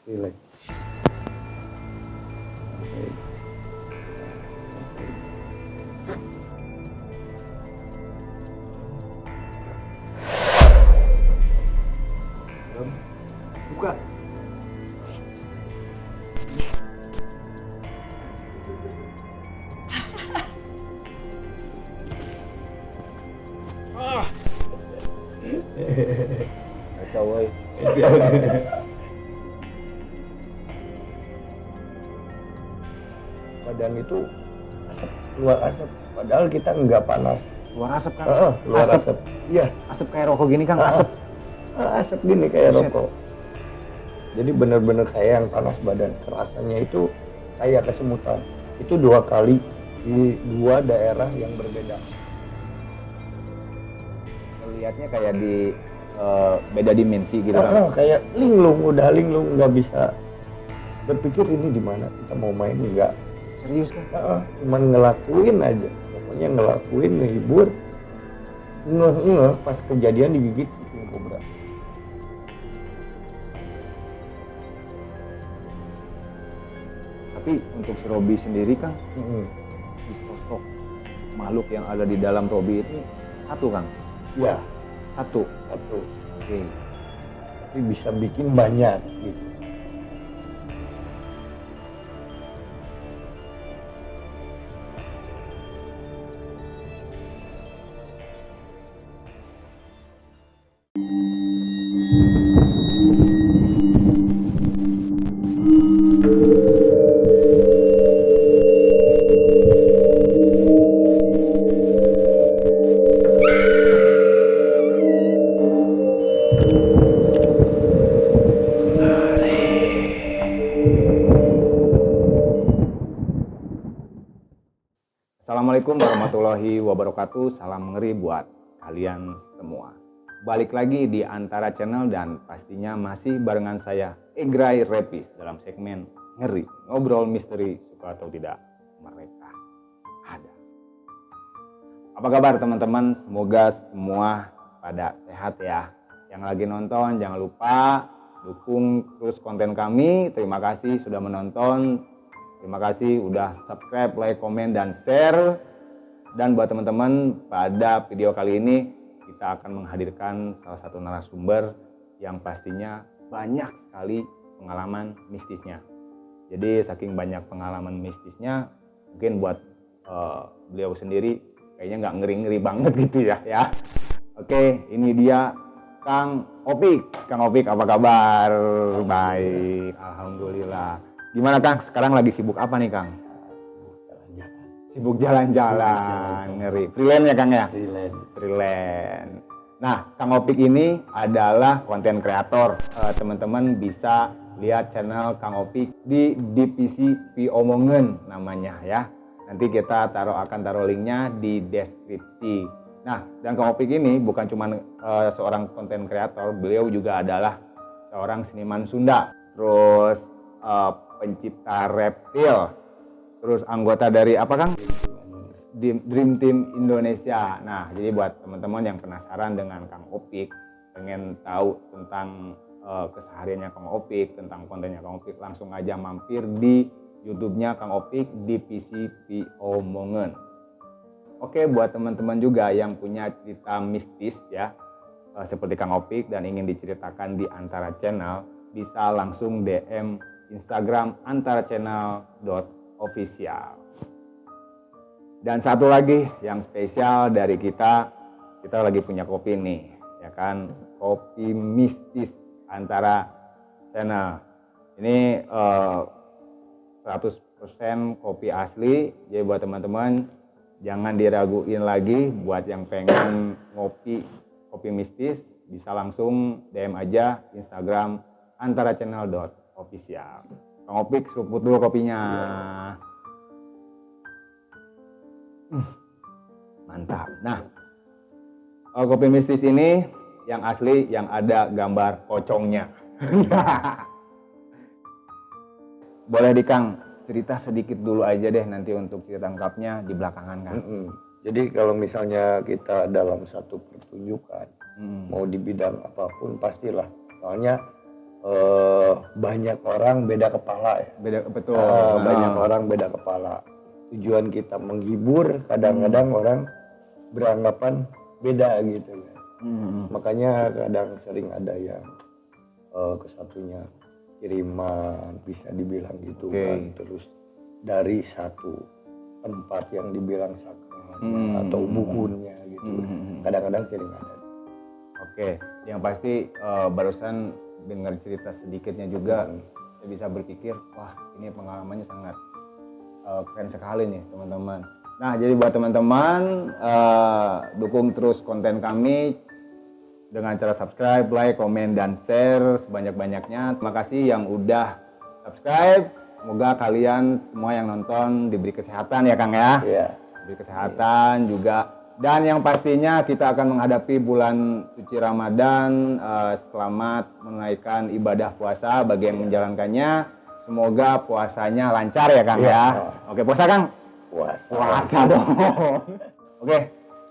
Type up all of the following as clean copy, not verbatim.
Relax. Buka. Kacau woy. Badan itu asap, keluar asap. Padahal kita nggak panas. Keluar asap kan? Keluar asap. Iya. Asap kayak rokok gini kan? Asap. Asap gini kayak Buset. rokok. Jadi bener-bener kayak yang panas badan. Rasanya itu kayak kesemutan. Itu 2 kali di 2 daerah yang berbeda. Lihatnya kayak di beda dimensi gitu kan? Kayak linglung, udah linglung, nggak bisa berpikir ini di mana kita mau main, enggak. Serius kan? Cuman ngelakuin aja, pokoknya ngelakuin, ngehibur, ngeh pas kejadian digigit si king cobra. Tapi untuk si Robi sendiri kan, di sosok makhluk yang ada di dalam Robi itu satu Kang? Ya, Satu. oke. Tapi bisa bikin banyak gitu. Assalamualaikum warahmatullahi wabarakatuh. Salam ngeri buat kalian semua. Balik lagi di Antara Channel dan pastinya masih barengan saya Egrai Repis dalam segmen Ngeri, ngobrol misteri, suka atau tidak mereka ada. Apa kabar teman-teman? Semoga semua pada sehat ya. Yang lagi nonton jangan lupa dukung terus konten kami. Terima kasih sudah menonton. Terima kasih udah subscribe, like, komen, dan share. Dan buat teman-teman, pada video kali ini kita akan menghadirkan salah satu narasumber yang pastinya banyak sekali pengalaman mistisnya. Jadi saking banyak pengalaman mistisnya, mungkin buat beliau sendiri kayaknya nggak ngeri-ngeri banget gitu ya. Oke, ini dia Kang Opik. Kang Opik, apa kabar? Baik, alhamdulillah. Gimana Kang? Sekarang lagi sibuk apa nih Kang? Sibuk jalan-jalan, ngeri. Freelance ya Kang ya? Freelance. Nah, Kang Opik ini adalah konten kreator. Teman-teman bisa lihat channel Kang Opik di divisi Piomongen namanya ya. Nanti kita akan taruh linknya di deskripsi. Nah, dan Kang Opik ini bukan cuma seorang konten kreator, beliau juga adalah seorang seniman Sunda. Terus pencipta reptil, terus anggota dari apa Kang? Dream Team Indonesia. Nah, jadi buat teman-teman yang penasaran dengan Kang Opik, pengen tahu tentang kesehariannya Kang Opik, tentang kontennya Kang Opik, langsung aja mampir di YouTube-nya Kang Opik divisi Piomongen. Oke, buat teman-teman juga yang punya cerita mistis ya, seperti Kang Opik dan ingin diceritakan di Antara Channel, bisa langsung DM Instagram antarachannel.official. Dan satu lagi yang spesial dari kita lagi punya kopi nih, ya kan, kopi mistis Antara Channel. Ini 100% kopi asli, jadi buat teman-teman jangan diraguin lagi. Buat yang pengen ngopi kopi mistis bisa langsung DM aja Instagram antarachannel.official. Kang Opik seruput dulu kopinya. Mantap. Nah, kopi mistis ini yang asli, yang ada gambar pocongnya. Boleh di Kang cerita sedikit dulu aja deh, nanti untuk cerita lengkapnya di belakangan Kang. Jadi kalau misalnya kita dalam satu pertunjukan, mau di bidang apapun pastilah. Soalnya banyak orang beda kepala ya. Betul. Banyak orang beda kepala. Tujuan kita menghibur, kadang-kadang orang beranggapan beda gitu ya. Makanya kadang sering ada yang kesatunya kiriman, bisa dibilang gitu kan. Terus dari satu tempat yang dibilang sakral atau buhunnya gitu. Kadang-kadang sering ada. Oke, yang pasti barusan dengar cerita sedikitnya juga, saya bisa berpikir, wah ini pengalamannya sangat keren sekali nih teman-teman. Nah, jadi buat teman-teman, dukung terus konten kami dengan cara subscribe, like, komen, dan share sebanyak-banyaknya. Terima kasih yang udah subscribe. Semoga kalian semua yang nonton diberi kesehatan ya Kang ya. Iya. Diberi kesehatan juga. Dan yang pastinya kita akan menghadapi bulan suci Ramadan. Selamat menunaikan ibadah puasa bagi yang menjalankannya. Semoga puasanya lancar ya Kang ya. Oke, puasa Kang? Puasa dong. Oke,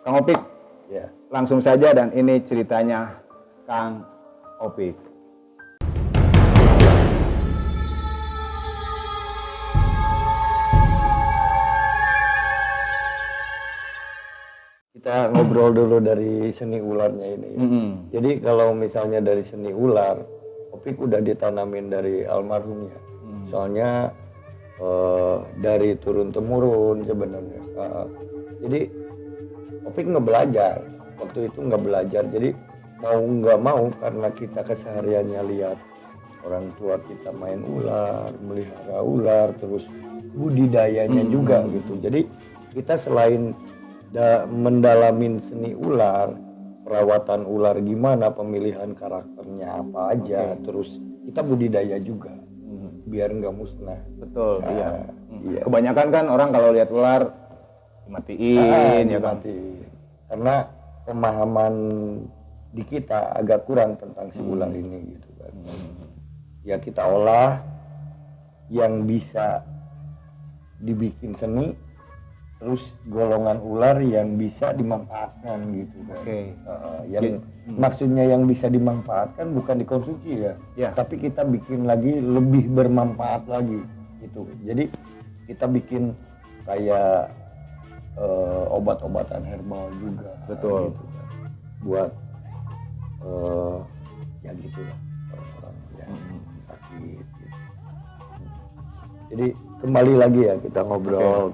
Kang Opik. Ya. Langsung saja, dan ini ceritanya Kang Opik. Kita ngobrol dulu dari seni ularnya ini. Jadi kalau misalnya dari seni ular, Opik udah ditanamin dari almarhum ya. Soalnya dari turun temurun sebenarnya. Jadi Opik nggak belajar, waktu itu nggak belajar. Jadi mau nggak mau, karena kita kesehariannya lihat orang tua kita main ular, melihara ular, terus budidayanya juga gitu. Jadi kita selain mendalamin seni ular, perawatan ular gimana, pemilihan karakternya apa aja, terus kita budidaya juga biar nggak musnah. Betul. Iya. Kebanyakan kan orang kalau lihat ular dimatiin ya kan. Karena pemahaman di kita agak kurang tentang si ular ini gitu kan. Ya kita olah yang bisa dibikin seni, terus golongan ular yang bisa dimanfaatkan gitu kan. Yang maksudnya yang bisa dimanfaatkan bukan dikonsumsi ya, tapi kita bikin lagi lebih bermanfaat lagi gitu. Jadi kita bikin kayak obat-obatan herbal juga. Betul. Gitu kan. Buat ya gitulah orang-orang yang sakit gitu. Jadi kembali lagi ya kita ngobrol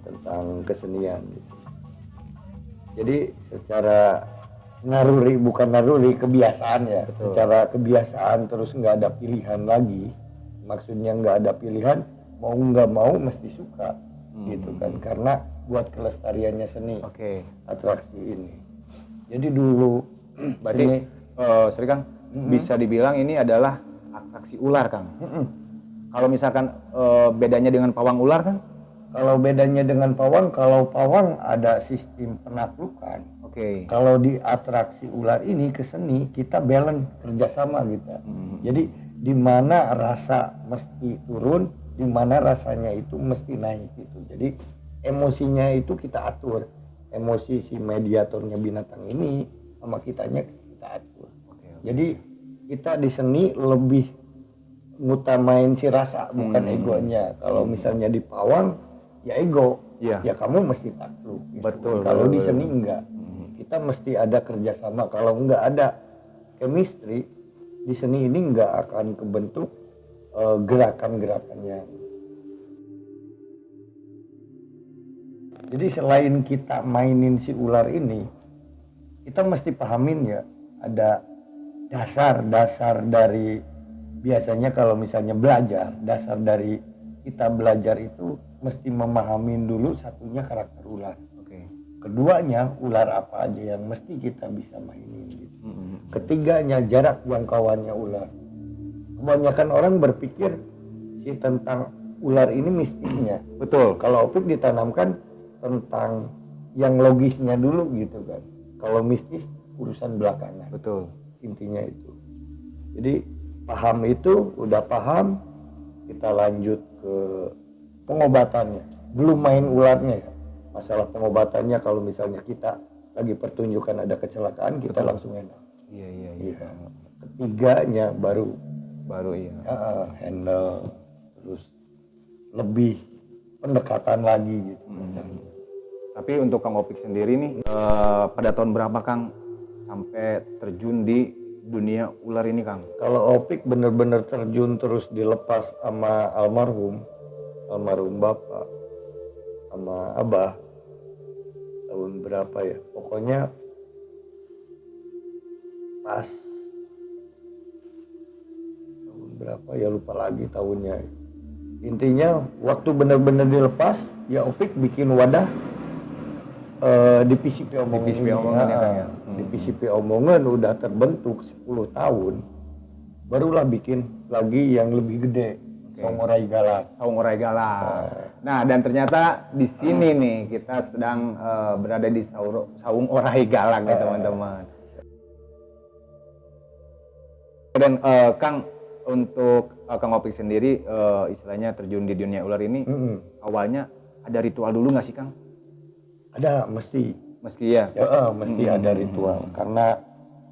tentang kesenian gitu. Jadi secara kebiasaan ya. Betul. Secara kebiasaan, terus nggak ada pilihan lagi. Maksudnya nggak ada pilihan, mau nggak mau mesti suka gitu kan. Karena buat kelestariannya seni, atraksi ini. Jadi dulu berarti sorry Kang, bisa dibilang ini adalah atraksi ular Kang. Kalau misalkan bedanya dengan pawang ular kan? Kalau bedanya dengan pawang, kalau pawang ada sistem penaklukan. Kalau di atraksi ular ini ke seni, kita balance kerjasama gitu. Jadi di mana rasa mesti turun, di mana rasanya itu mesti naik gitu. Jadi emosinya itu kita atur. Emosi si mediatornya binatang ini sama kitanya kita atur. Jadi kita di seni lebih ngutamain si rasa, bukan egonya. Kalau misalnya di pawang ya ego, ya kamu mesti takluk gitu. Betul. Kalau di seni enggak, kita mesti ada kerjasama. Kalau enggak ada chemistry di seni ini, enggak akan kebentuk gerakan-gerakannya. Jadi selain kita mainin si ular ini, kita mesti pahamin ya, ada dasar-dasar dari, biasanya kalau misalnya belajar, dasar dari kita belajar itu mesti memahamin dulu satunya karakter ular. Keduanya ular apa aja yang mesti kita bisa mainin gitu. Ketiganya jarak jangkauannya ular. Kebanyakan orang berpikir si tentang ular ini mistisnya. Betul. Kalau Opik ditanamkan tentang yang logisnya dulu gitu kan. Kalau mistis urusan belakangan. Betul. Intinya itu. Jadi paham itu, udah paham, kita lanjut ke pengobatannya. Belum main ularnya ya. Masalah pengobatannya, kalau misalnya kita lagi pertunjukan ada kecelakaan, kita langsung enak. Iya. Ketiganya baru baru iya. Handle terus lebih pendekatan lagi gitu. Tapi untuk Kang Opik sendiri nih, pada tahun berapa Kang sampai terjun di dunia ular ini Kang? Kalau Opik bener-bener terjun terus dilepas sama almarhum bapak sama abah tahun berapa ya? Pokoknya pas tahun berapa ya, lupa lagi tahunnya. Intinya waktu bener-bener dilepas ya Opik bikin wadah di PCP Omongan. Di PCP Omongan ya Kang ya? Di PCP Omongan udah terbentuk 10 tahun, barulah bikin lagi yang lebih gede, Saung Orai Galak. Saung Orai Galak. Nah, dan ternyata di sini nih kita sedang berada di Saung Orai Galak nih teman-teman. Dan Kang, untuk Kang Opik sendiri istilahnya terjun di dunia ular ini, awalnya ada ritual dulu nggak sih Kang? Ada, mesti ya. Mesti ada ritual, karena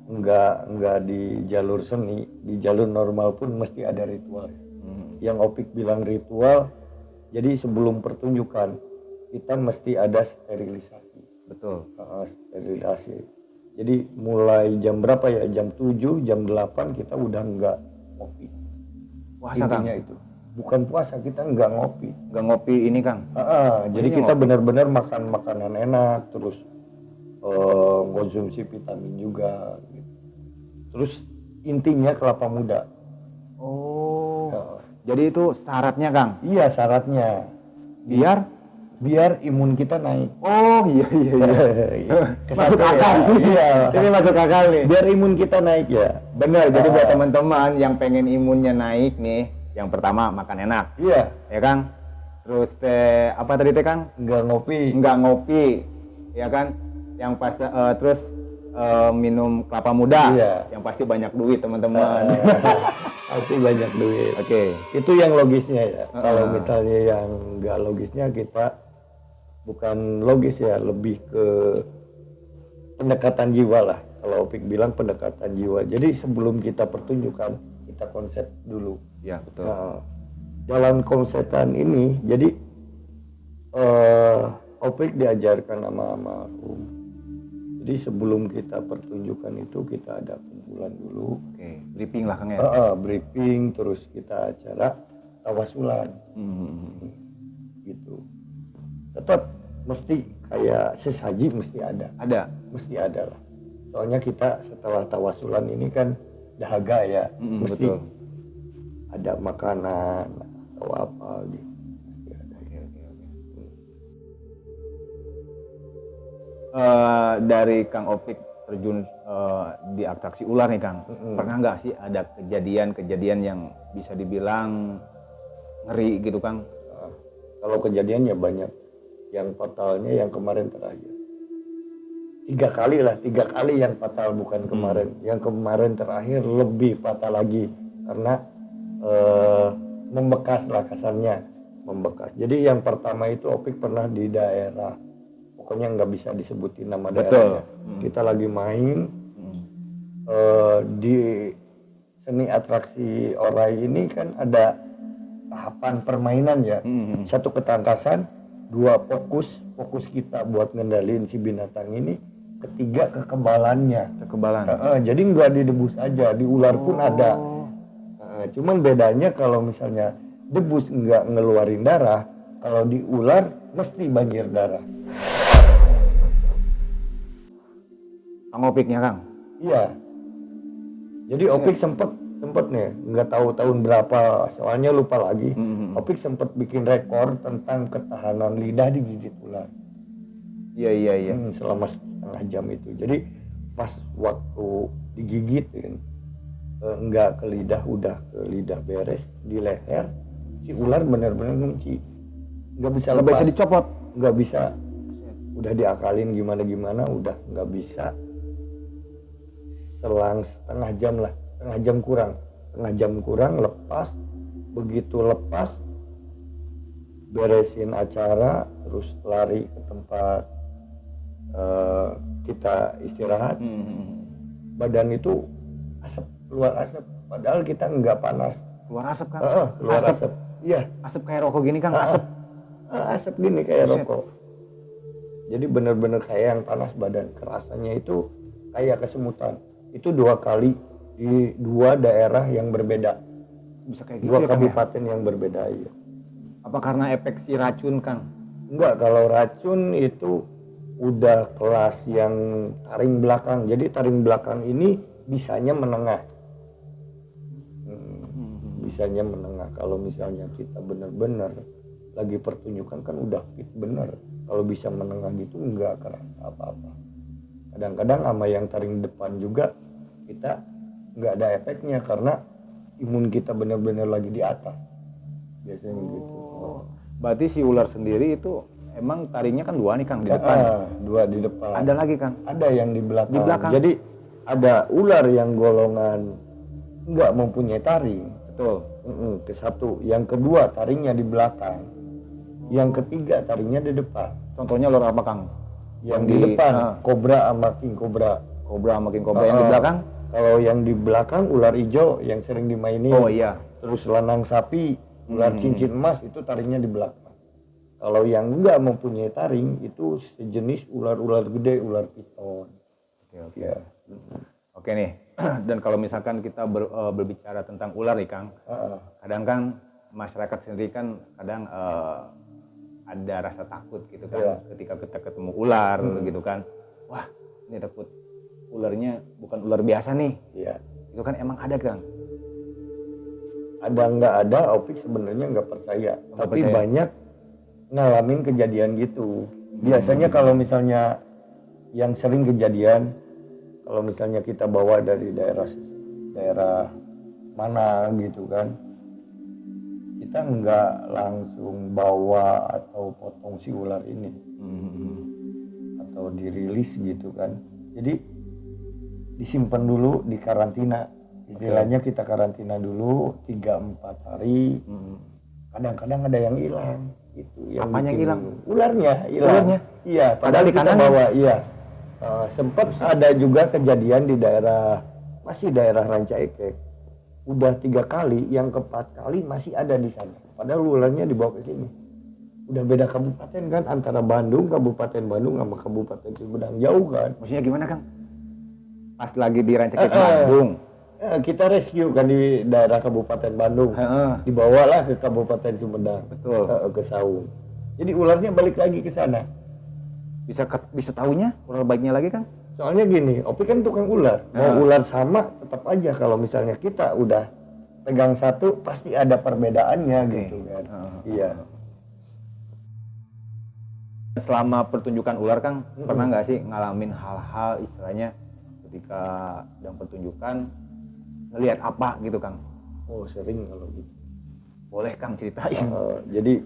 enggak di jalur seni, di jalur normal pun mesti ada ritual. Yang Opik bilang ritual, jadi sebelum pertunjukan kita mesti ada sterilisasi. Betul. Sterilisasi. Jadi mulai jam berapa ya? Jam 7, jam 8 kita udah enggak ngopi. Puasa Intinya Kang? itu. Bukan puasa, kita enggak ngopi. Nggak ngopi ini Kang? Jadi kita benar-benar makan makanan enak, terus konsumsi vitamin juga gitu. Terus intinya kelapa muda. Jadi itu syaratnya Kang? Iya, syaratnya biar imun kita naik. Oh iya. Masuk akal. Iya. Ini masuk akal nih. Biar imun kita naik ya. Bener, jadi buat teman-teman yang pengen imunnya naik nih, yang pertama makan enak. Iya. Ya Kang? Terus apa tadi teh Kang? Nggak ngopi. Ya kan? Yang pas terus minum kelapa muda. Iya. Yang pasti banyak duit teman-teman. Pasti banyak duit. Oke. Itu yang logisnya ya. Kalau misalnya yang nggak logisnya, kita bukan logis ya, lebih ke pendekatan jiwa lah. Kalau Opik bilang pendekatan jiwa. Jadi sebelum kita pertunjukan, kita konsep dulu. Ya betul. Jalan konseptan ini, jadi Opik diajarkan sama almarhum. Jadi sebelum kita pertunjukan itu kita ada kumpulan dulu. Oke, briefing lah Kang ya. Briefing, terus kita acara tawasulan. Gitu. Tetap mesti kayak sesaji mesti ada. Mesti ada lah. Soalnya kita setelah tawasulan ini kan dahaga ya. Mesti betul. ada makanan atau apa gitu. Mesti ada. Dari Kang Opik terjun di atraksi ular nih Kang, pernah nggak sih ada kejadian yang bisa dibilang ngeri gitu Kang? Kalau kejadiannya banyak, yang fatalnya yang kemarin terakhir 3 kali yang fatal, bukan kemarin. Yang kemarin terakhir lebih fatal lagi karena membekas lah kasarnya, membekas. Jadi yang pertama itu Opik pernah di daerah, pokoknya nggak bisa disebutin nama daerahnya. Kita lagi main di seni atraksi Orai ini kan ada tahapan permainan ya. Satu ketangkasan, 2 fokus kita buat ngendalin si binatang ini, ketiga kekebalannya. Jadi nggak didebus aja, di ular pun ada. Cuman bedanya kalau misalnya debus nggak ngeluarin darah, kalau di ular mesti banjir darah. Kang Opiknya Kang? Iya. Jadi Opik sempet nih, nggak tahu tahun berapa, soalnya lupa lagi. Opik sempet bikin rekor tentang ketahanan lidah digigit ular. Iya. Selama setengah jam itu. Jadi pas waktu digigitin, nggak ke lidah, udah ke lidah beres, di leher, si ular benar-benar ngunci. Nggak bisa lepas. Nggak bisa dicopot? Nggak bisa. Udah diakalin gimana, udah nggak bisa. Selang setengah jam kurang lepas. Begitu lepas, beresin acara, terus lari ke tempat kita istirahat. Badan itu keluar asap padahal kita nggak panas. Keluar asap kan? Keluar asap. Iya. Asap kayak rokok gini kan? Asap. Asap gini kayak Buset. rokok. Jadi bener-bener kayak yang panas badan. Kerasanya itu kayak kesemutan. Itu 2 kali di 2 daerah yang berbeda. Bisa kayak gitu 2 ya, Kang, ya? kabupaten yang berbeda ya. Apa karena efek si racun, Kang? Enggak, kalau racun itu udah kelas yang taring belakang. Jadi taring belakang ini bisanya menengah. Bisanya menengah. Kalau misalnya kita benar-benar lagi pertunjukan kan udah fit bener. Kalau bisa menengah gitu enggak kerasa apa-apa. Kadang-kadang sama yang taring depan juga kita enggak ada efeknya karena imun kita benar-benar lagi di atas. Biasanya gitu. Berarti si ular sendiri itu emang taringnya kan 2 nih, Kang, di depan. 2 di depan. Ada lagi, Kang? Ada yang di belakang. Di belakang. Jadi ada ular yang golongan enggak mempunyai taring. Betul. Ke satu. Yang kedua taringnya di belakang. Yang ketiga taringnya di depan. Contohnya ular apa, Kang? Yang di depan kobra sama king kobra. Kobra sama king kobra. Yang di belakang? Kalau yang di belakang ular hijau yang sering dimainin. Oh iya. Terus lanang sapi, ular cincin emas itu taringnya di belakang. Kalau yang enggak mempunyai taring itu sejenis ular-ular gede, ular piton. Oke. Ya. Oke nih. Dan kalau misalkan kita berbicara tentang ular nih, Kang, kadang kan masyarakat sendiri kan kadang ada rasa takut gitu kan ketika kita ketemu ular gitu kan. Wah, ini takut ularnya bukan ular biasa nih. Iya. Itu kan emang ada, Kang. Ada nggak ada, Opik sebenarnya nggak percaya. Tapi percaya. banyak ngalamin kejadian gitu. Biasanya kalau misalnya yang sering kejadian, kalau misalnya kita bawa dari daerah mana gitu kan, kita nggak langsung bawa atau potong si ular ini atau dirilis gitu kan. Jadi disimpan dulu di karantina, istilahnya kita karantina dulu 3-4 hari. Kadang-kadang ada yang hilang itu yang apanya yang hilang? Ularnya hilang. Iya, Padahal di kita kandang bawa. Iya. Sempat ada juga kejadian di daerah Ranca Ekek. Udah 3 kali, yang ke-4 kali masih ada di sana. Padahal ularnya dibawa ke sini. Udah beda kabupaten kan, antara Kabupaten Bandung sama Kabupaten Sumedang, jauh kan. Maksudnya gimana, Kang? Pas lagi di Ranca Ekek Bandung. Kita rescue kan di daerah Kabupaten Bandung. Dibawalah ke Kabupaten Sumedang. Betul. Ke Saung. Jadi ularnya balik lagi ke sana. Bisa tahunya ular baiknya lagi, Kang? Soalnya gini, Opi kan tukang ular. Mau ular sama tetap aja kalau misalnya kita udah pegang satu pasti ada perbedaannya gitu kan. Iya. Selama pertunjukan ular, Kang, pernah nggak sih ngalamin hal-hal istilahnya ketika sedang pertunjukan ngelihat apa gitu, Kang? Oh, sering kalau gitu. Boleh, Kang, ceritain. Jadi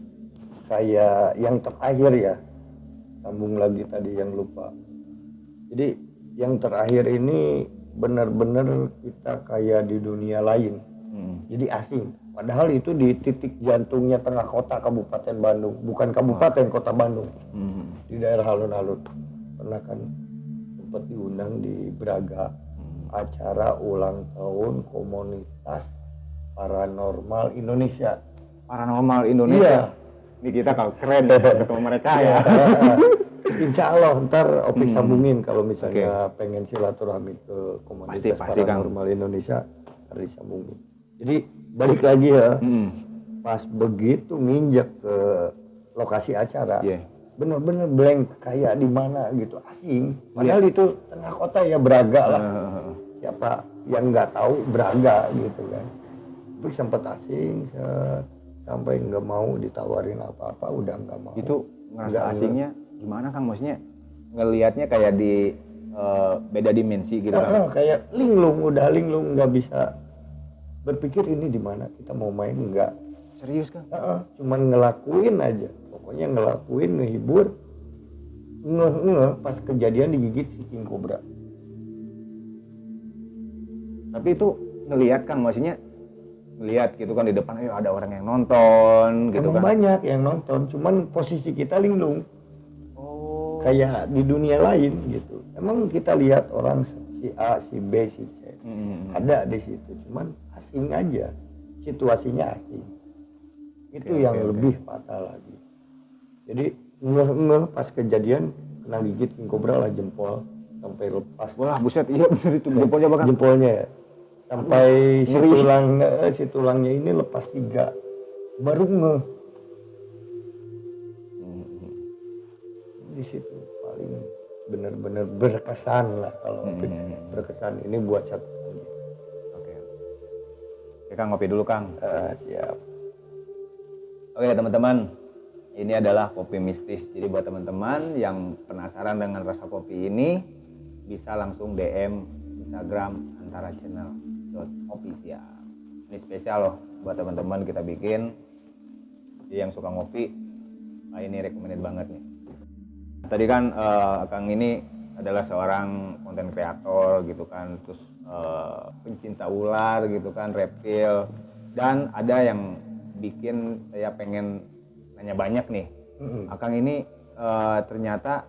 kayak yang terakhir ya, sambung lagi tadi yang lupa. Jadi yang terakhir ini benar-benar kita kayak di dunia lain. Jadi asing. Padahal itu di titik jantungnya tengah kota Kabupaten Bandung, bukan kabupaten, kota Bandung. Di daerah alun-alun. Pernah kan sempat diundang di Braga, acara ulang tahun komunitas paranormal Indonesia. Paranormal Indonesia. Ini kita kalau keren ketemu mereka ya. Insya Allah ntar Opik sambungin kalau misalnya pengen silaturahmi ke komunitas Pasti, paranormal Indonesia harus disambungin. Jadi balik lagi ya, pas begitu nginjek ke lokasi acara, bener-bener blank kayak di mana gitu, asing. Padahal itu tengah kota ya, Braga lah. Siapa yang nggak tahu Braga gitu kan. Opik sempat asing sampai nggak mau ditawarin apa-apa, udah nggak mau. Itu ngerasa asingnya gimana, Kang? Maksudnya ngelihatnya kayak di beda dimensi gitu kan? Kayak linglung, udah linglung, nggak bisa berpikir ini di mana kita mau main, nggak. Serius, Kang? Cuman ngelakuin aja, pokoknya ngelakuin, ngehibur, pas kejadian digigit si king kobra. Tapi itu ngelihat, Kang, maksudnya ngelihat gitu kan di depan, ada orang yang nonton gitu. Emang kan banyak yang nonton, cuman posisi kita linglung. Kayak di dunia lain gitu. Emang kita lihat orang si A, si B, si C. Ada di situ, cuman asing aja, situasinya asing. Itu Oke, yang oke, oke. lebih fatal lagi. Jadi ngeh-ngeh pas kejadian kena gigit king cobra lah jempol sampai lepas. Wah, buset, iya bener itu jempolnya bakal. Jempolnya ya. Sampai si ngeri. si tulangnya ini lepas 3. Baru ngeh. Di situ paling benar-benar berkesan lah kalau Opik berkesan ini buat catatan. Oke. Oke, Kang, ngopi dulu, Kang. Siap. Oke, teman-teman. Ini adalah kopi mistis. Jadi buat teman-teman yang penasaran dengan rasa kopi ini, bisa langsung DM Instagram Antara Channel .official. Ini spesial loh buat teman-teman kita bikin. Jadi yang suka ngopi, ini recommended banget nih. Tadi kan Kang ini adalah seorang konten kreator gitu kan, terus pencinta ular gitu kan, reptil, dan ada yang bikin saya pengen nanya banyak nih. Kang ini ternyata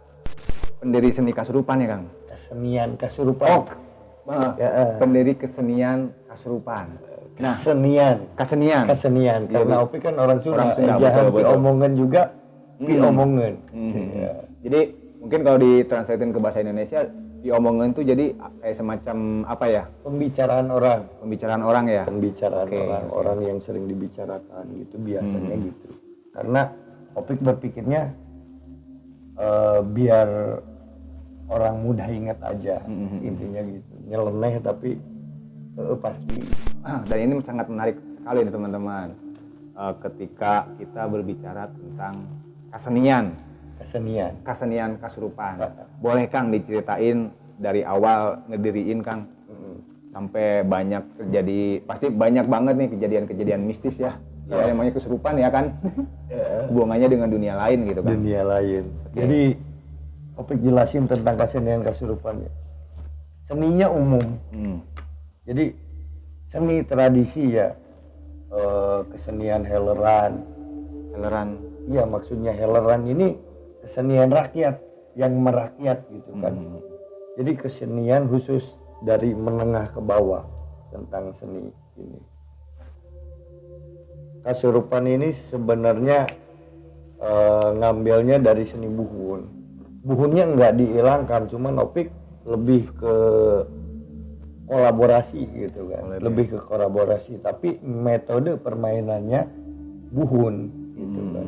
pendiri seni kasurupan ya, Kang? Kesenian Kasurupan. Pendiri kesenian kasurupan. Nah, Kesenian. Karena Opik kan orang Sunda. Jangan diomongan juga, diomongan. Jadi mungkin kalau ditranslatein ke bahasa Indonesia, diomongan tuh jadi kayak semacam apa ya? Pembicaraan orang. Pembicaraan orang ya? Pembicaraan orang yang sering dibicarakan gitu biasanya gitu. Karena Opik berpikirnya biar orang mudah ingat aja, intinya gitu. Nyeleneh tapi pasti. Dan ini sangat menarik sekali nih teman-teman. Ketika kita berbicara tentang kesenian kasurupan. Boleh Kang diceritain dari awal ngediriin Kang sampai banyak terjadi, pasti banyak banget nih kejadian-kejadian mistis ya. Namanya kesurupan ya kan. Hubungannya dengan dunia lain gitu kan. Dunia lain. Jadi Opik jelasin tentang kesenian kasurupan ya. Seninya umum. Jadi seni tradisi ya, kesenian heleran. Iya, maksudnya heleran ini kesenian rakyat yang merakyat gitu kan. Jadi kesenian khusus dari menengah ke bawah tentang seni ini. Kasurupan ini sebenarnya ngambilnya dari seni buhun. Buhunnya nggak dihilangkan, cuman Opik lebih ke kolaborasi gitu kan. Lebih ke kolaborasi, tapi metode permainannya buhun gitu kan.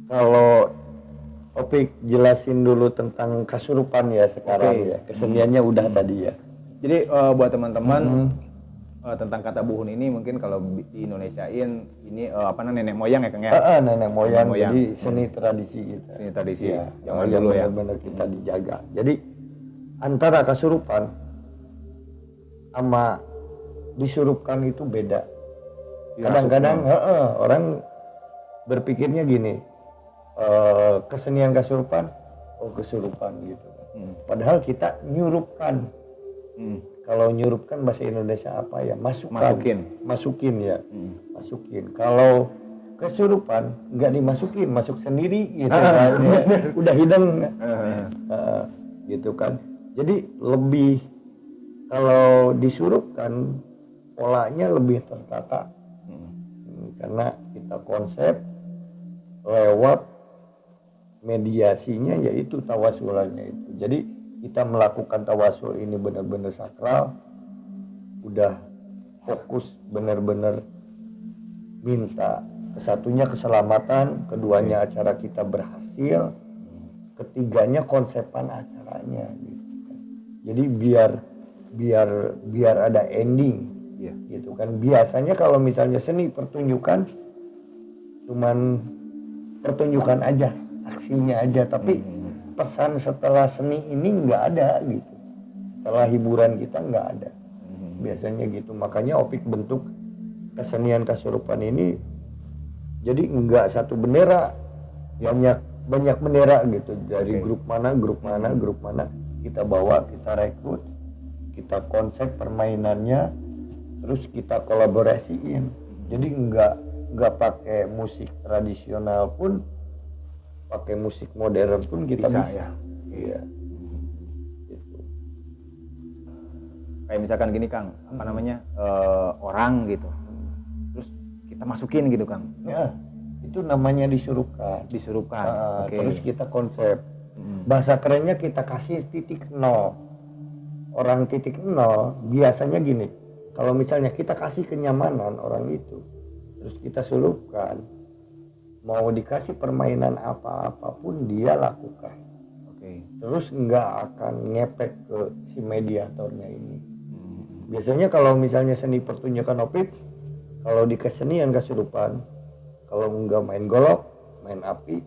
Kalau Opik jelasin dulu tentang kasurupan ya sekarang ya. Keseniannya udah tadi ya. Jadi buat teman-teman tentang kata buhun ini mungkin kalau di Indonesiain ini nenek moyang ya Kang ya? Nenek moyang. Jadi seni tradisi kita. Seni tradisi ya, zaman yang dulu ya. Benar-benar kita dijaga. Jadi antara kasurupan sama disurupkan itu beda. Kadang-kadang orang berpikirnya gini, kesenian kasurupan, kesurupan gitu. Padahal kita nyurupkan. Kalau nyurupkan bahasa Indonesia apa ya? Masukin ya. Masukin. Kalau kesurupan nggak dimasukin, masuk sendiri gitu kan. Udah hidang. Gitu kan. Jadi lebih, kalau disurupkan polanya lebih tertata. Karena kita konsep lewat mediasinya yaitu tawasulannya itu. Jadi kita melakukan tawasul ini benar-benar sakral, udah fokus benar-benar minta kesatunya keselamatan, keduanya acara kita berhasil, ketiganya konsepan acaranya gitu. Jadi biar ada ending gitu kan. Biasanya kalau misalnya seni pertunjukan cuman pertunjukan aja, aksinya aja, tapi pesan setelah seni ini nggak ada gitu. Setelah hiburan kita nggak ada. Biasanya gitu. Makanya Opik bentuk kesenian kasurupan ini jadi nggak satu bendera, banyak bendera gitu. Dari grup mana kita bawa, kita rekrut, kita konsep permainannya, terus kita kolaborasiin. Jadi nggak pakai musik tradisional pun, pakai musik modern pun kita bisa. Ya. Iya. Gitu. kayak misalkan gini Kang, apa namanya orang gitu, terus kita masukin gitu Kang. Ya, itu namanya disuruhkan. Oke. Terus kita konsep. Bahasa kerennya kita kasih titik nol. Orang titik nol biasanya gini, kalau misalnya kita kasih kenyamanan orang itu, terus kita selupkan, mau dikasih permainan apapun dia lakukan. Oke. Terus nggak akan ngepek ke si mediatornya ini. Biasanya kalau misalnya seni pertunjukan opik, kalau di kesenian kesurupan, kalau nggak main golok, main api,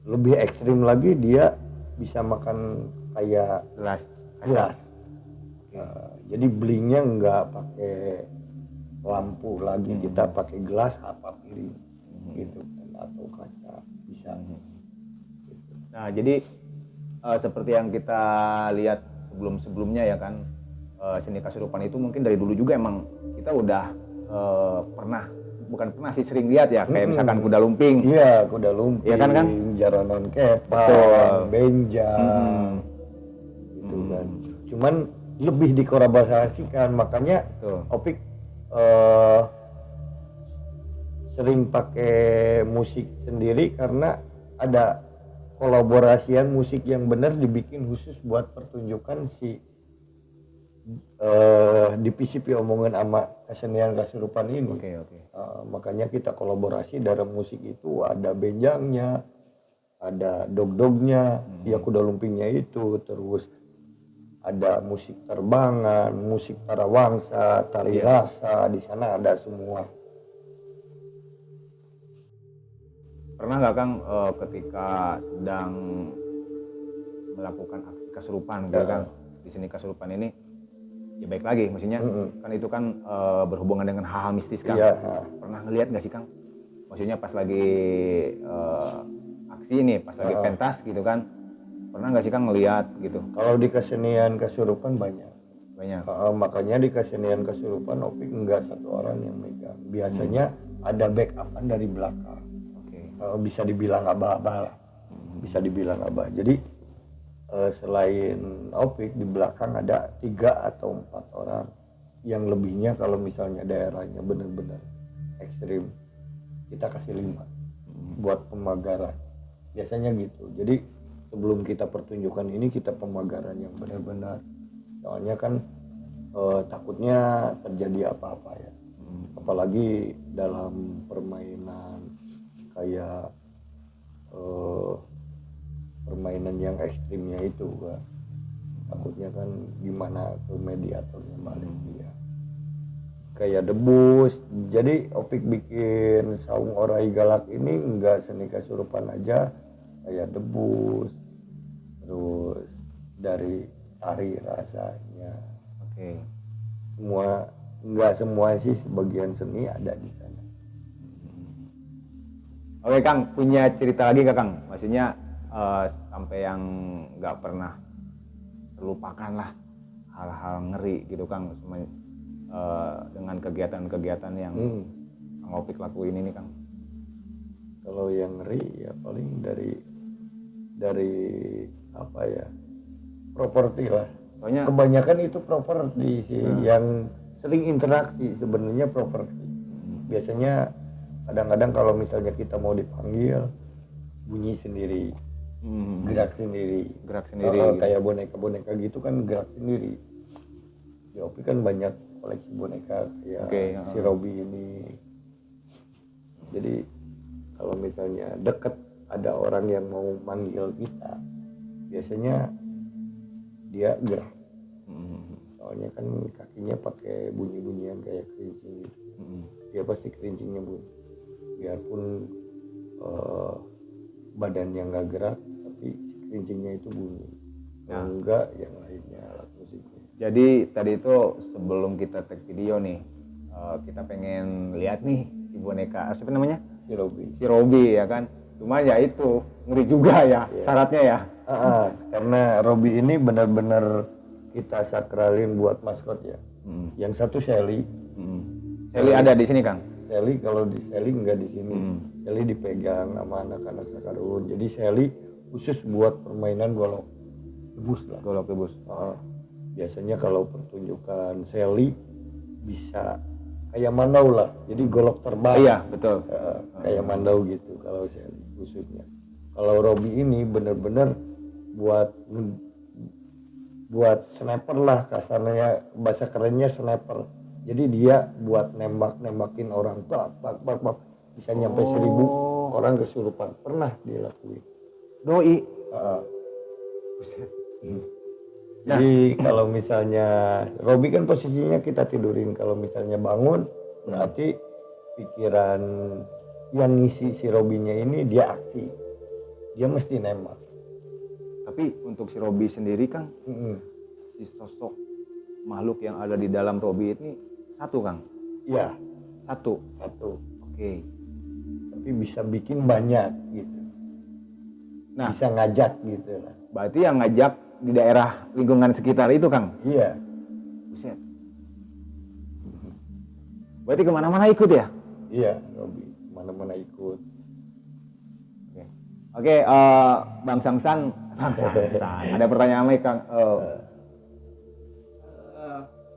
lebih ekstrim lagi dia bisa makan kayak gelas. Jadi blingnya nggak pakai lampu lagi, kita pakai gelas apa piring gitu atau kaca bisa. Gitu. Nah jadi seperti yang kita lihat sebelumnya ya kan, seni kesurupan itu mungkin dari dulu juga emang kita udah bukan pernah sih sering lihat ya, kayak misalkan kuda lumping. Iya, kuda lumping, ya kan? jaranan kepang, benjang, gitu kan. Cuman lebih dikolaborasikan, makanya opik sering pakai musik sendiri karena ada kolaborasian musik yang benar dibikin khusus buat pertunjukan si divisi omongan sama kesenian kesurupan ini. Makanya kita kolaborasi dalam musik itu ada benjangnya, ada dog-dognya, ya kuda lumpingnya itu, terus ada musik terbangan, musik tarawangsa, tari rasa, di sana ada semua. Pernah nggak Kang ketika sedang melakukan aksi kesurupan gitu Kang, di sini kesurupan ini, ya baik lagi maksudnya kan itu kan berhubungan dengan hal-hal mistis Kang. Pernah ngelihat nggak sih Kang? Maksudnya pas lagi aksi ini, pas lagi pentas gitu kan, pernah nggak sih Kang ngelihat gitu? Kalau di kesenian kesurupan banyak. Makanya di kesenian kesurupan opik enggak satu orang yang megang. Biasanya ada backupan dari belakang. Bisa dibilang abah-abah lah. Bisa dibilang abah. Jadi selain opik di belakang ada 3 atau 4 orang. Yang lebihnya kalau misalnya daerahnya benar-benar ekstrim, kita kasih 5 buat pemagaran. Biasanya gitu. Jadi sebelum kita pertunjukan ini kita pemagaran yang benar-benar, soalnya kan takutnya terjadi apa-apa ya, apalagi dalam permainan kayak permainan yang ekstrimnya itu kan, takutnya kan gimana ke mediatornya balik dia kayak debus. Jadi opik bikin saung orai galak ini enggak seni kesurupan aja, kayak debus, terus dari tari rasanya. Semua, enggak semua sih, sebagian seni ada di sana. Oke Kang, punya cerita lagi gak Kang? Maksudnya sampai yang nggak pernah terlupakan lah, hal-hal ngeri gitu Kang, dengan kegiatan-kegiatan yang Kang Opik lakuin ini Kang. Kalau yang ngeri ya paling dari apa ya, properti lah. Soalnya kebanyakan itu properti sih yang sering interaksi sebenarnya properti. Biasanya kadang-kadang kalau misalnya kita mau dipanggil bunyi sendiri, gerak sendiri. Kayak boneka-boneka gitu kan gerak sendiri. Di Opi kan banyak koleksi boneka kayak si Robi ini. Jadi kalau misalnya deket ada orang yang mau manggil kita, biasanya dia gerak. Soalnya kan kakinya pakai bunyi-bunyian kayak kerincing gitu. Dia pasti kerincingnya bunyi. Biarpun badannya nggak gerak, tapi kerincingnya itu bunyi. Enggak yang lainnya alat musiknya. Jadi tadi itu sebelum kita take video nih, kita pengen lihat nih si boneka, siapa namanya? Si Robi ya kan. Cuma ya itu ngeri juga ya syaratnya ya. Karena Robi ini benar-benar kita sakralin buat maskot ya. Yang satu Shelly. Shelly ada di sini Kang. Shelly kalau di Shelly nggak di sini. Shelly dipegang sama anak-anak Sakarun. Jadi Shelly khusus buat permainan golok debus lah. Golok debus. Biasanya kalau pertunjukan seli bisa kayak mandau lah, jadi golok terbang. Iya, betul. Kayak mandau gitu kalau seli khususnya. Kalau Robi ini bener-bener buat sniper lah, kasarnya bahasa kerennya sniper. Jadi dia buat nembakin orang, bak, bisa nyampe 1000 orang kesurupan, pernah dilakuin. Doi. Buset. Jadi kalau misalnya Robi kan posisinya kita tidurin, kalau misalnya bangun berarti pikiran yang ngisi si Robinya ini dia aksi, dia mesti nembak. Tapi untuk si Robi sendiri Kang, si sosok makhluk yang ada di dalam Robi ini satu Kang? Iya. Satu. Oke. Tapi bisa bikin banyak gitu. Nah, bisa ngajak gitu lah. Berarti yang ngajak di daerah lingkungan sekitar itu Kang? Iya. Buset. Berarti kemana-mana ikut ya? Iya, Robi kemana-mana ikut. Oke, Bang Samsan, ada pertanyaan lagi Kang.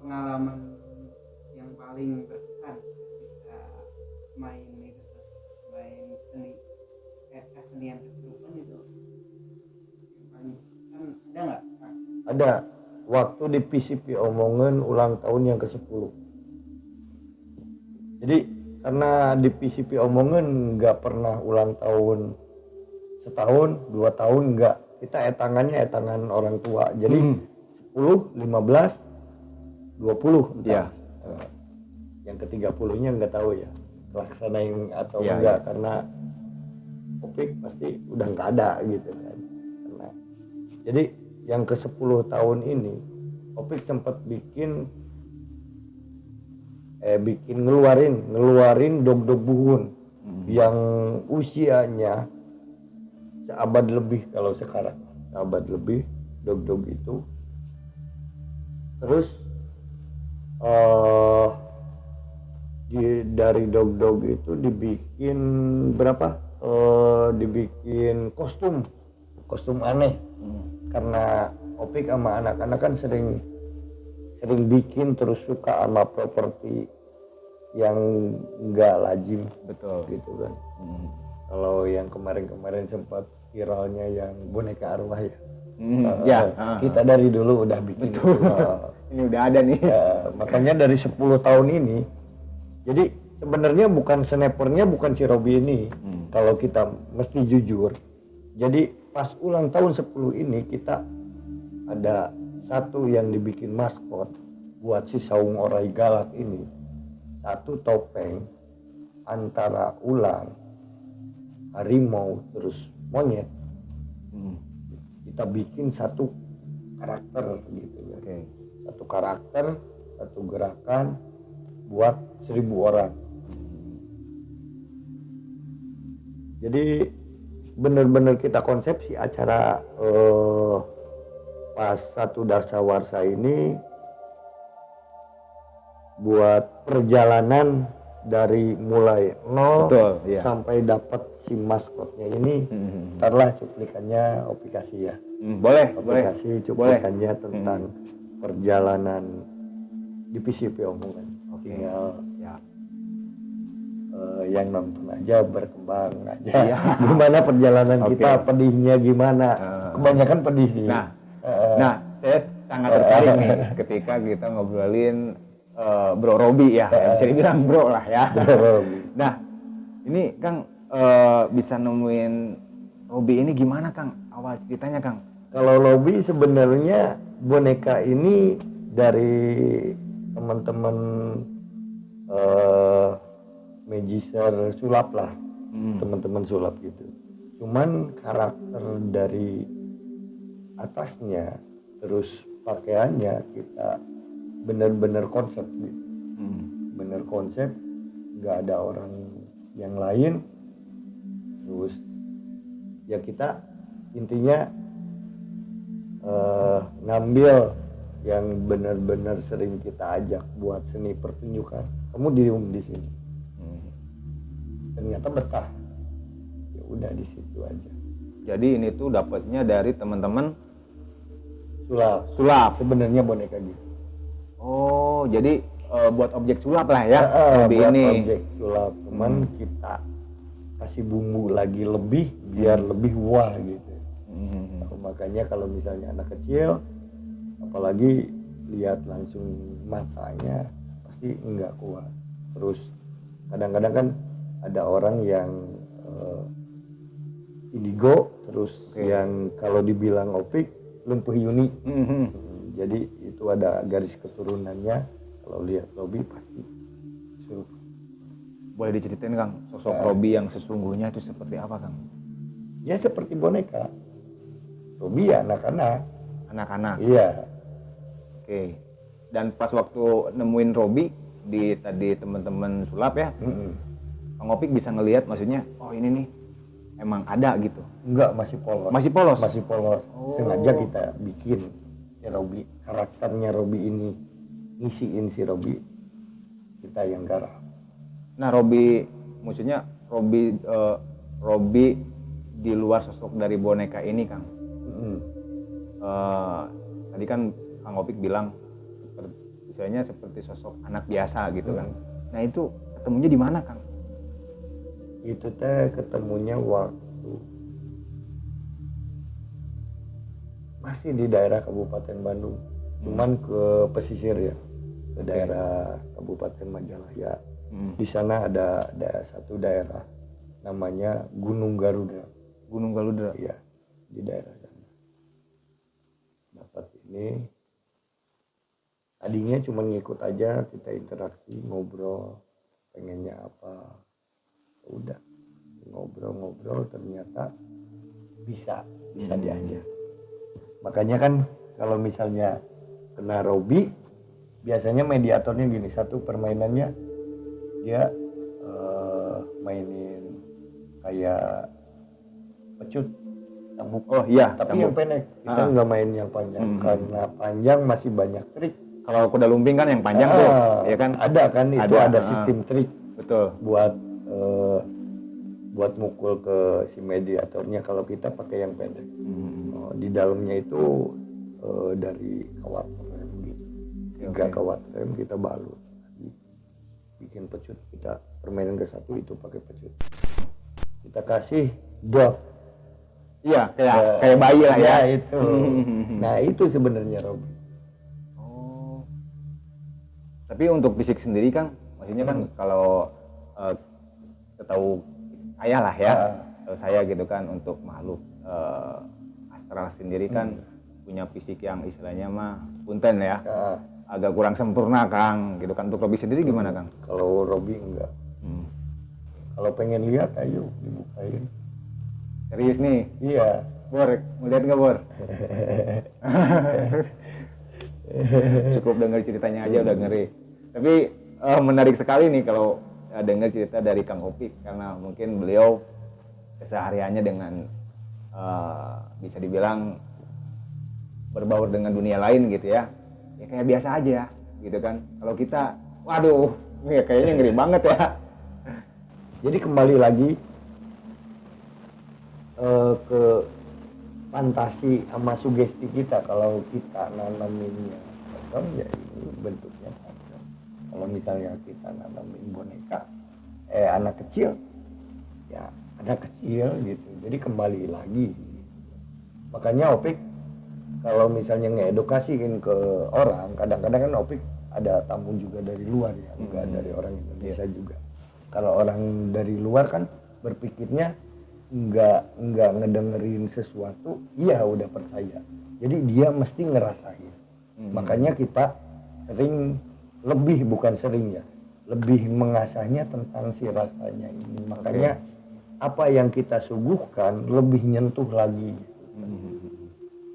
Pengalaman yang paling berkesan ketika main seni kesenian kesurupan itu yang paling berkesan ada nggak? Ada. Waktu di PCP Omongen ulang tahun yang ke-10. Jadi karena di PCP Omongen nggak pernah ulang tahun setahun, 2 tahun nggak. Kita etangan orang tua. Jadi 10, 15, 20 entah. Yang ke-30-nya nggak tahu ya. Laksanain atau enggak karena Opik pasti udah nggak ada gitu kan. Karena, jadi yang ke-10 tahun ini Opik sempat ngeluarin dog-dog buhun yang usianya seabad lebih kalau sekarang, seabad lebih dog-dog itu. Terus dari dog-dog itu dibikin dibikin kostum aneh. Karena Opik sama anak-anak kan sering bikin, terus suka sama properti yang enggak lazim. Betul. Gitu kan. Kalau yang kemarin sempat viralnya yang boneka arwah ya. Kita dari dulu udah bikin. Ini udah ada nih. Makanya dari 10 tahun ini, jadi sebenarnya bukan snipernya bukan si Robi ini. Kalau kita mesti jujur. Jadi pas ulang tahun 10 ini kita ada satu yang dibikin maskot buat si Saung Orai Galak ini. Satu topeng antara ular, harimau, terus monyet. Kita bikin satu karakter gitu ya. Satu karakter, satu gerakan buat 1000 orang. Jadi bener-bener kita konsepsi acara pas satu dasawarsa ini buat perjalanan dari mulai nol sampai dapat si maskotnya ini. Ntarlah cuplikannya Opik kasih ya. Boleh. Kasih cuplikannya tentang perjalanan di PCP Omongan. Tinggal yang nonton aja, berkembang aja. Gimana perjalanan kita, pedihnya gimana. Kebanyakan pedih sih. Nah, saya sangat tertarik nih ketika kita ngobrolin Bro Robi ya. Bisa dibilang bro lah ya. Nah, ini Kang bisa nemuin Robi ini gimana Kang? Awal ceritanya Kang? Kalau Robi sebenarnya boneka ini dari teman-teman magister sulap lah, teman-teman sulap gitu. Cuman karakter dari atasnya terus pakaiannya kita bener-bener konsep gitu. Bener konsep, nggak ada orang yang lain. Terus ya kita intinya ngambil yang benar-benar sering kita ajak buat seni pertunjukan. Kamu diem di sini. Ternyata betah. Ya udah di situ aja. Jadi ini tuh dapatnya dari teman-teman Sulap. Sebenarnya boneka gitu. Oh, jadi buat objek sulap lah ya. Robi Buat ini. objek sulap, cuman kita kasih bumbu lagi lebih biar lebih wah gitu. Makanya kalau misalnya anak kecil, apalagi lihat langsung matanya pasti enggak kuat. Terus kadang-kadang kan ada orang yang indigo, terus yang kalau dibilang opik lempuh Yuni. Jadi itu ada garis keturunannya. Kalau lihat Robi pasti suruh. Boleh diceritain Kang, sosok Robi yang sesungguhnya itu seperti apa Kang? Ya seperti boneka. Robi ya anak-anak. Anak-anak. Iya. Oke. Dan pas waktu nemuin Robi di tadi teman-teman sulap ya, Kang Opik bisa ngelihat maksudnya, oh ini nih emang ada gitu. Enggak, masih polos. Masih polos? Masih polos. Sengaja kita bikin si Robi, karakternya Robi ini, ngisiin si Robi, kita yang garap. Nah Robi, maksudnya Robi di luar sosok dari boneka ini Kang. Tadi kan Kang Opik bilang, misalnya seperti sosok anak biasa gitu kan. Nah itu ketemunya di mana Kang? Itu teh ketemunya waktu masih di daerah Kabupaten Bandung, cuman ke pesisir ya, ke daerah Kabupaten Majalaya. Di sana ada satu daerah namanya Gunung Garuda. Gunung Garuda. Iya, di daerah sana. Dapat ini, tadinya cuma ngikut aja, kita interaksi, ngobrol, pengennya apa. Udah ngobrol-ngobrol ternyata bisa diajak. Makanya kan kalau misalnya kena Robi, biasanya mediatornya gini, satu permainannya dia mainin kayak pecut cambuk. Oh iya, tapi cambuk. yang pendek, kita nggak main yang panjang karena panjang masih banyak trik. Kalau kuda lumping kan yang panjang tuh, ya kan? Ada kan, itu ada sistem trik. Betul. Buat mukul ke si mediatornya. Kalau kita pakai yang pendek. Di dalamnya itu dari kawat rem gitu. 3 kawat rem kita balut. Bikin pecut, kita permainan ke satu itu pakai pecut. Kita kasih dot. Iya, kayak bayi lah ya. Itu. Nah itu sebenarnya Robi. Oh. Tapi untuk fisik sendiri Kang, maksudnya kan kalau setahu saya lah ya, setahu saya gitu kan, untuk makhluk astral sendiri kan punya fisik yang istilahnya mah punten ya, agak kurang sempurna Kang, gitu kan. Untuk Robi sendiri gimana Kang? Kalau Robi enggak. Kalau pengen lihat, ayo dibukain. Serius nih? Iya. Bor, mau lihat nggak Bor? Cukup dengar ceritanya aja udah ngeri. Tapi menarik sekali nih kalau dengar cerita dari Kang Opik, karena mungkin beliau kesehariannya dengan bisa dibilang berbaur dengan dunia lain gitu ya. Ya kayak biasa aja gitu kan. Kalau kita, waduh, ini kayaknya ngeri banget ya. Jadi kembali lagi ke fantasi sama sugesti kita. Kalau kita nanaminnya pocong, ya ini bentuknya pocong. Kalau misalnya kita nanamin boneka anak kecil, ya anak kecil gitu. Jadi kembali lagi. Makanya Opik kalau misalnya ngedukasiin ke orang, kadang-kadang kan Opik ada tamu juga dari luar ya, enggak dari orang Indonesia juga. Kalau orang dari luar kan berpikirnya nggak ngedengerin sesuatu, iya udah percaya. Jadi dia mesti ngerasain. Makanya kita sering, bukan sering ya, lebih mengasahnya tentang si rasanya ini. Makanya apa yang kita suguhkan lebih nyentuh lagi.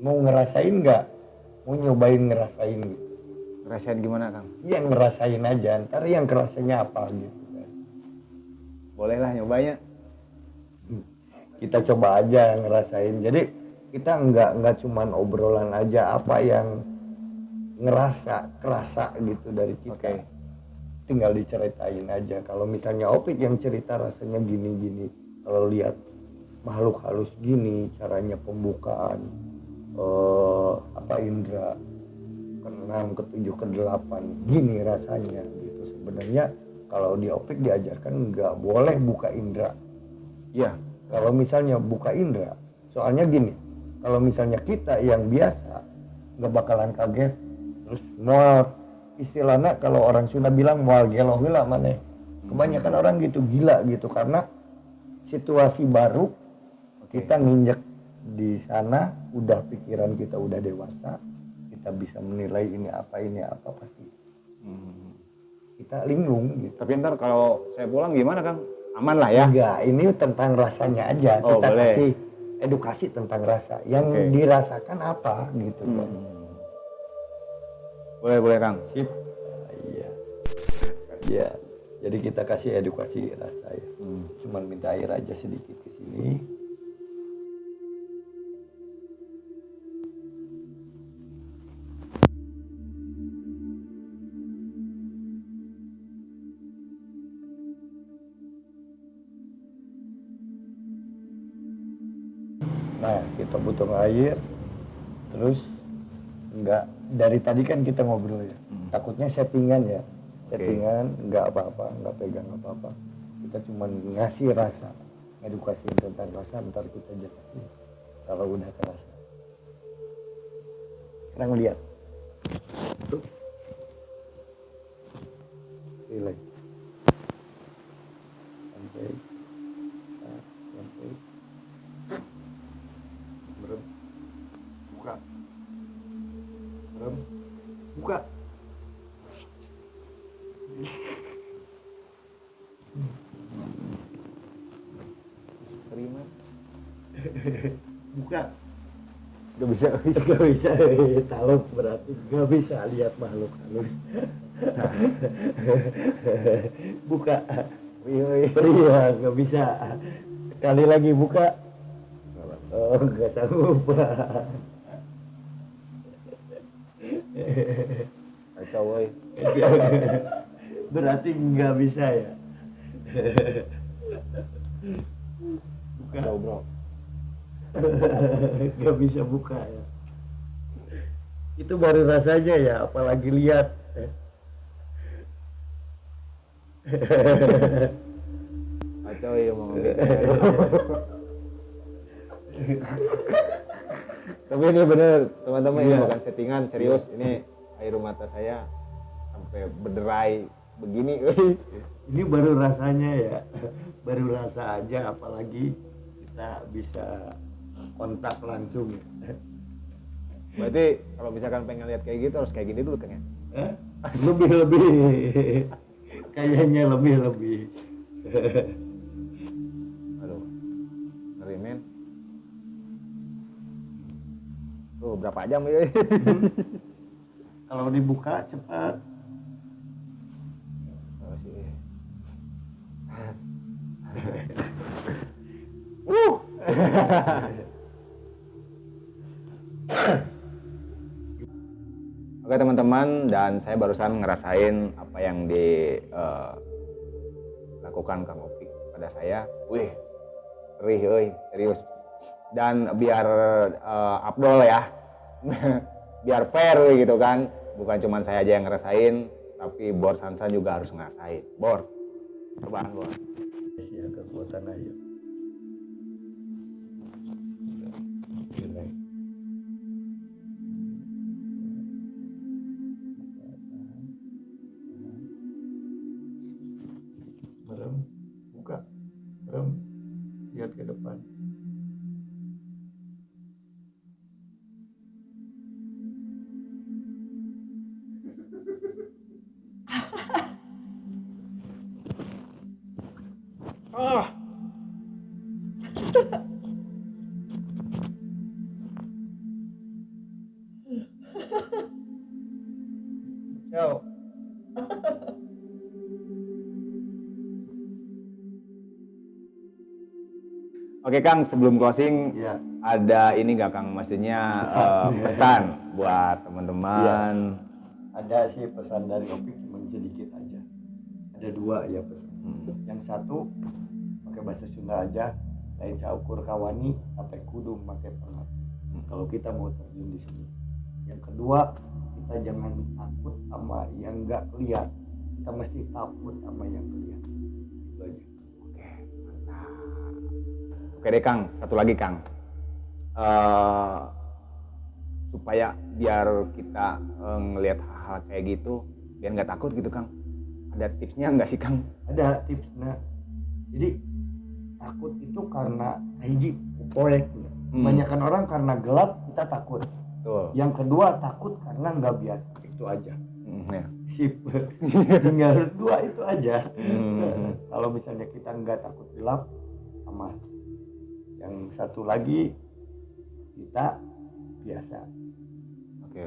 Mau ngerasain nggak? Mau nyobain ngerasain gitu. Ngerasain gimana Kang? Iya ngerasain aja, ntar yang kerasanya apa gitu. Bolehlah nyobanya. Kita coba aja ngerasain. Jadi kita nggak cuman obrolan aja, apa yang kerasa gitu dari kita. Tinggal diceritain aja. Kalau misalnya Opik yang cerita rasanya gini-gini, kalau lihat makhluk halus gini, caranya pembukaan, apa indera keenam, ketujuh, kedelapan, gini rasanya gitu. Sebenarnya kalau di opik diajarkan nggak boleh buka indera. Iya. Kalau misalnya buka indera, soalnya gini, kalau misalnya kita yang biasa nggak bakalan kaget, terus mual, istilahnya kalau orang Sunda bilang mual gelo heula maneh. Kebanyakan orang gitu gila gitu karena situasi baru, kita nginjek di sana, udah pikiran kita udah dewasa, kita bisa menilai ini apa pasti kita linglung gitu. Tapi ntar kalau saya pulang gimana Kang? Aman lah ya? Enggak, ini tentang rasanya aja. Oh, Kita boleh. kasih edukasi tentang rasa. Yang Oke. dirasakan apa gitu kan. Boleh Kang. Sip. Iya. Iya. Jadi kita kasih edukasi rasa ya. Cuman minta air aja sedikit ke sini. Nah, kita butuh air. Terus enggak, dari tadi kan kita ngobrol ya. Takutnya settingan ya. Settingan enggak apa-apa, enggak pegang apa-apa. Kita cuma ngasih rasa, edukasi tentang rasa, ntar kita jelasin kalau udah kerasa. Sekarang lihat. Tuh. Relax. Santai. Santai. Merem. Buka. Merem. Buka. Terima. Buka. Gak bisa. Gak bisa, taluk berarti gak bisa lihat makhluk halus. Buka. Iya, gak bisa. Sekali lagi buka. Oh, gak sanggup. Kacau woy. Berarti nggak bisa ya. Buka. Kacau bro. Nggak bisa buka ya. Itu baru rasanya ya, apalagi lihat. Kacau ya mau ngomong. Tapi ini bener teman-teman, ini bukan settingan, serius. Ini air mata saya sampai berderai begini. Ini baru rasanya ya, baru rasa aja, apalagi kita bisa kontak langsung ya. Berarti kalau misalkan pengen lihat kayak gitu harus kayak gini dulu Kang ya? Lebih kayaknya lebih. Aduh, ngeri men. Tuh berapa jam ya? Kalau dibuka cepat. Oh, sih. Oke teman-teman, dan saya barusan ngerasain apa yang dilakukan Kang Opik pada saya. Wih, perih euy, serius. Dan biar Abdol ya, biar fair gitu kan, bukan cuma saya aja yang ngerasain, tapi Bor Sansan juga harus ngerasain. Bor, cobaan Bor. Ya, kekuatan air. Relax. Merem, buka, merem, lihat ke depan. Ciao. Oke Kang, sebelum closing, Ya. ada ini nggak Kang, maksudnya pesan buat teman-teman? Ada sih pesan dari Opik, cuma sedikit aja. Ada dua ya pesan. Yang satu pakai bahasa Sunda aja, lain saukur kawani, apa kudu pakai pengerti. kalau kita mau terjun di sini. Yang kedua, kita jangan takut sama yang nggak kelihatan, kita mesti takut sama yang kelihatan. Itu aja. Oke, mantap. Oke deh Kang, satu lagi Kang. Supaya biar kita ngelihat hal-hal kayak gitu, biar nggak takut gitu Kang. Ada tipsnya nggak sih Kang? Ada tipsnya. Jadi takut itu karena hiji proyek. Kebanyakan orang karena gelap kita takut. Tuh. Yang kedua takut karena nggak biasa. Itu aja. Ya. Sip. Tinggal dua itu aja. Kalau misalnya kita nggak takut gelap, aman. Yang satu lagi kita biasa. Oke.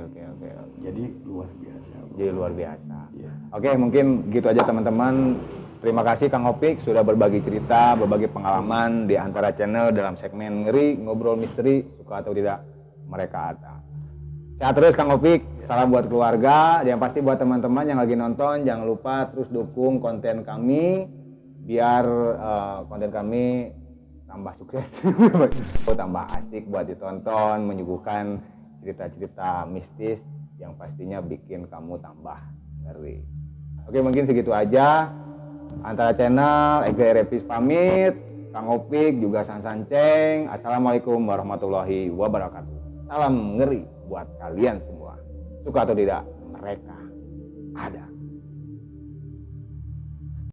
Jadi luar biasa. Jadi luar biasa. Iya. Oke, mungkin gitu aja teman-teman. Terima kasih Kang Opik sudah berbagi cerita, berbagi pengalaman di Antara Channel dalam segmen Ngeri, Ngobrol Misteri, Suka atau Tidak Mereka Ada. Sehat terus Kang Opik, salam buat keluarga. Yang pasti buat teman-teman yang lagi nonton, jangan lupa terus dukung konten kami biar konten kami tambah sukses, tambah asik buat ditonton, menyuguhkan cerita-cerita mistis yang pastinya bikin kamu tambah ngeri. Oke, mungkin segitu aja. Antara Channel, Egrai Repis pamit, Kang Opik juga San Ceng. Assalamualaikum warahmatullahi wabarakatuh. Salam ngeri buat kalian semua. Suka atau tidak, mereka ada.